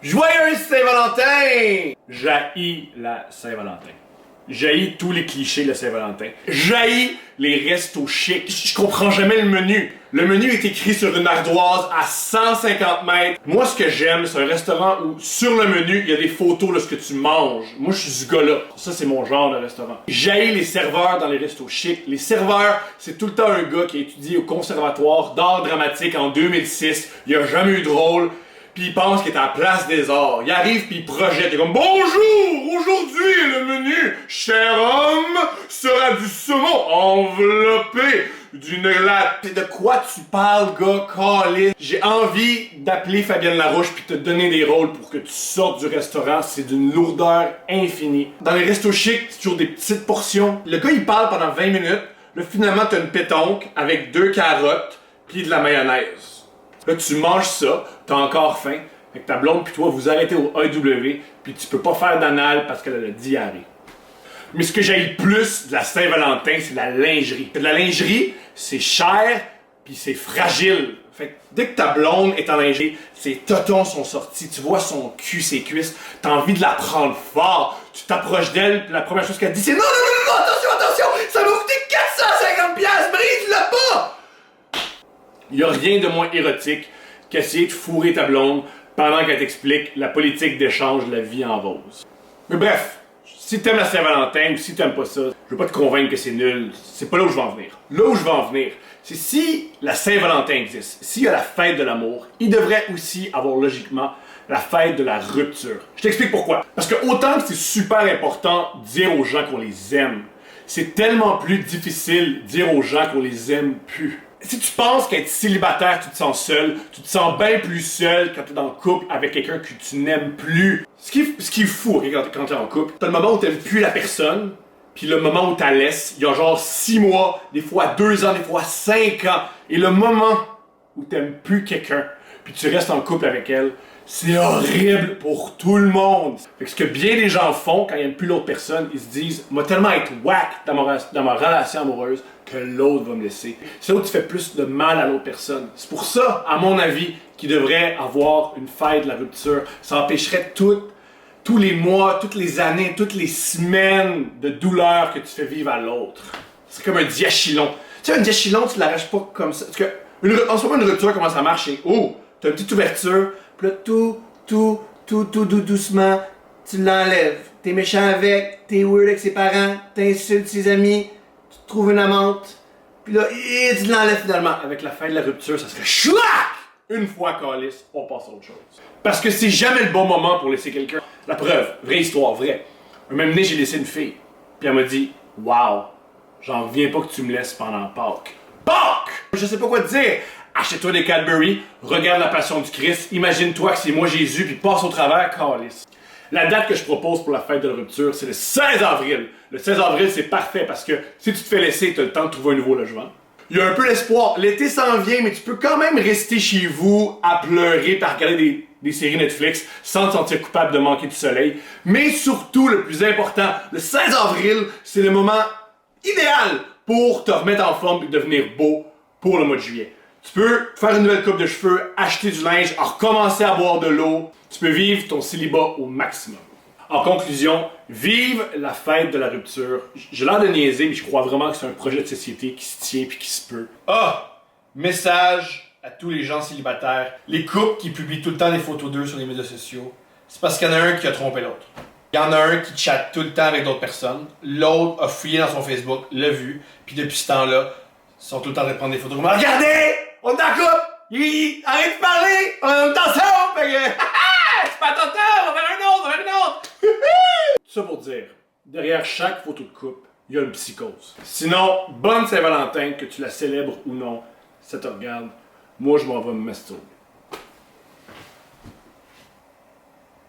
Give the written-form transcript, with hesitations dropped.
Joyeuse Saint-Valentin! J'haïs la Saint-Valentin. J'haïs tous les clichés de la Saint-Valentin. J'haïs les restos chics. Je comprends jamais le menu. Le menu est écrit sur une ardoise à 150 mètres. Moi, ce que j'aime, c'est un restaurant où, sur le menu, il y a des photos de ce que tu manges. Moi, je suis ce gars-là. Ça, c'est mon genre de restaurant. J'haïs les serveurs dans les restos chics. Les serveurs, c'est tout le temps un gars qui a étudié au conservatoire d'art dramatique en 2006. Il a jamais eu de rôle. Puis il pense qu'il est à la place des arts. Il arrive puis il projette. Il est comme « Bonjour! Aujourd'hui, le menu, cher homme, sera du saumon enveloppé d'une latte. » De quoi tu parles, gars, calé? J'ai envie d'appeler Fabienne Larouche puis te donner des rôles pour que tu sortes du restaurant. C'est d'une lourdeur infinie. Dans les restos chics, c'est toujours des petites portions. Le gars, il parle pendant 20 minutes. Là, finalement, t'as une pétonque avec 2 carottes puis de la mayonnaise. Là, tu manges ça, t'as encore faim, fait que ta blonde puis toi, vous arrêtez au AEW, puis tu peux pas faire d'anal parce qu'elle a le diarrhée. Mais ce que j'haïs le plus de la Saint-Valentin, c'est de la lingerie. De la lingerie, c'est cher, puis c'est fragile. Fait que dès que ta blonde est en lingerie, ses totons sont sortis, tu vois son cul, ses cuisses, t'as envie de la prendre fort, tu t'approches d'elle, puis la première chose qu'elle dit, c'est « Non, non, non, non, attention, ça va coûter 450$, brise-le pas! » Il y a rien de moins érotique qu'essayer de fourrer ta blonde pendant qu'elle t'explique la politique d'échange de la vie en rose. Mais bref, si t'aimes la Saint-Valentin ou si t'aimes pas ça, je veux pas te convaincre que c'est nul, c'est pas là où je veux en venir. Là où je veux en venir, c'est si la Saint-Valentin existe, s'il y a la fête de l'amour, il devrait aussi avoir logiquement la fête de la rupture. Je t'explique pourquoi. Parce que autant que c'est super important de dire aux gens qu'on les aime, c'est tellement plus difficile de dire aux gens qu'on les aime plus. Si tu penses qu'être célibataire, tu te sens seul, tu te sens bien plus seul quand tu es dans le couple avec quelqu'un que tu n'aimes plus. Ce qui est fou quand tu es en couple, t'as le moment où tu n'aimes plus la personne, puis le moment où tu la laisses, il y a genre 6 mois, des fois 2 ans, des fois 5 ans. Et le moment où tu n'aimes plus quelqu'un, puis tu restes en couple avec elle, c'est horrible pour tout le monde. Fait que ce que bien des gens font quand ils n'aiment plus l'autre personne, ils se disent « Moi tellement être whack dans ma relation amoureuse que l'autre va me laisser. » C'est là où tu fais plus de mal à l'autre personne. C'est pour ça, à mon avis, qu'il devrait avoir une fête de la rupture. Ça empêcherait tous les mois, toutes les années, toutes les semaines de douleur que tu fais vivre à l'autre. C'est comme un diachylon. Tu sais, un diachylon, tu l'arraches pas comme ça. Parce que, en ce moment, une rupture, comment ça marche? C'est, oh, t'as une petite ouverture, puis là, tout doucement, tu l'enlèves. T'es méchant avec, t'es weird avec ses parents, t'insultes ses amis, tu te trouves une amante, puis là, tu l'enlèves finalement. Avec la fin de la rupture, ça serait CHLAC! Une fois calice, on passe à autre chose. Parce que c'est jamais le bon moment pour laisser quelqu'un. La preuve, vraie histoire, vraie. Un même donné, j'ai laissé une fille, puis elle m'a dit « Wow, j'en reviens pas que tu me laisses pendant Pâques. » Pâques! Je sais pas quoi te dire. Achète-toi des Cadbury, regarde la Passion du Christ, imagine-toi que c'est moi Jésus, puis passe au travers, calice. La date que je propose pour la fête de la rupture, c'est le 16 avril. Le 16 avril, c'est parfait parce que si tu te fais laisser, tu as le temps de trouver un nouveau logement. Il y a un peu d'espoir. L'été s'en vient, mais tu peux quand même rester chez vous à pleurer par regarder des séries Netflix sans te sentir coupable de manquer du soleil. Mais surtout, le plus important, le 16 avril, c'est le moment idéal pour te remettre en forme et devenir beau pour le mois de juillet. Tu peux faire une nouvelle coupe de cheveux, acheter du linge, recommencer à boire de l'eau. Tu peux vivre ton célibat au maximum. En conclusion, vive la fête de la rupture. J'ai l'air de niaiser, mais je crois vraiment que c'est un projet de société qui se tient puis qui se peut. Message à tous les gens célibataires. Les couples qui publient tout le temps des photos d'eux sur les médias sociaux, c'est parce qu'il y en a un qui a trompé l'autre. Il y en a un qui chatte tout le temps avec d'autres personnes. L'autre a fouillé dans son Facebook, l'a vu, puis depuis ce temps-là, ils sont tout le temps en train de prendre des photos. Comme, regardez! On est en couple! Arrête de parler! On est dans ça! C'est pas ton temps! On va faire un autre! Tout ça pour dire, derrière chaque photo de couple, il y a une psychose. Sinon, bonne Saint-Valentin, que tu la célèbres ou non, ça te regarde. Moi, je m'en vais me masturber.